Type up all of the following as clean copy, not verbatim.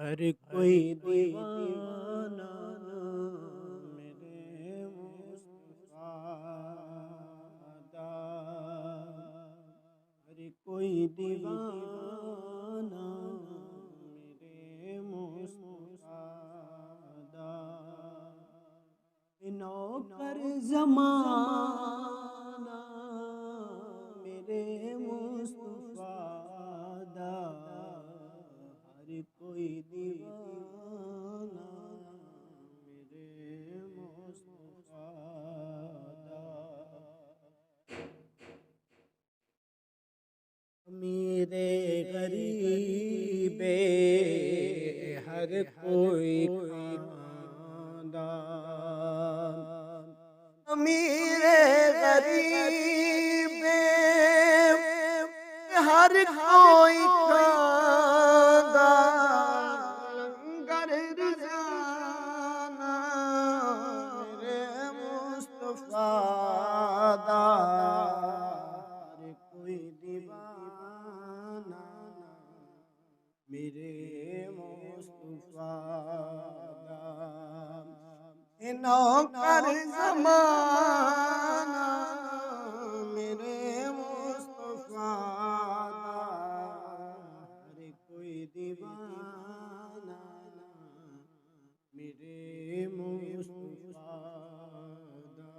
ہر کوئی دیوانہ میرے مصطفیٰ دا، ہر کوئی دیوانہ میرے مصطفیٰ دا، نوکر زمانہ میرے مصطفیٰ دا، ہر کوئی دیوانہ میرے مصطفیٰ دا، امیر غریب ہر کوئی خاندان، امیر غریب ہر کوئی خاندان، گر رضانہ میرے مصطفیٰ دا، ہر کوئی دیوانہ میرے مصطفیٰ دا، نوکر زمانہ میرے مصطفیٰ دا، ہر کوئی دیوانہ میرے مصطفیٰ دا،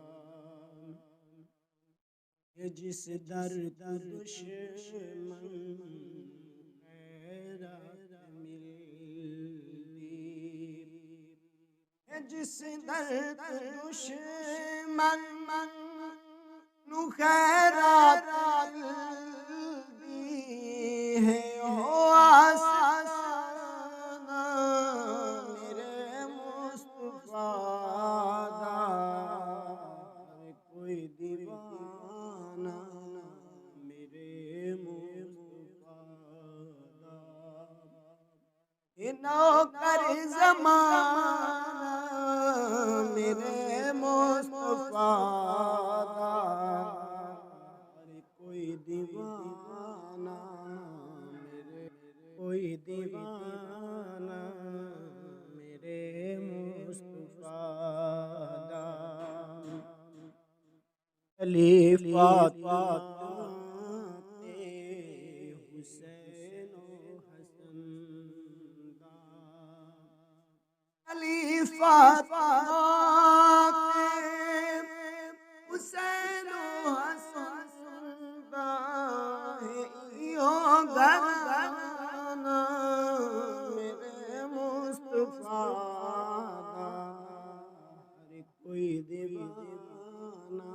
یہ جس در دشمن خیرات ملتی، جس در دشمن نو خیرات ملتی ہے، او آسانہ میرے مصطفیٰ دا، ہر کوئی دیوانہ میرے مصطفیٰ دا، نوکر زمانہ میرے مصطفیٰ دا، ہر کوئی دیوانہ میرے، کوئی دیوانہ میرے مصطفیٰ دا، خلیفہ حسین و حسن دا، خلیفہ حسین و حسن دا، یوں گھرانہ میرے مصطفیٰ دا، ہر کوئی دیوانہ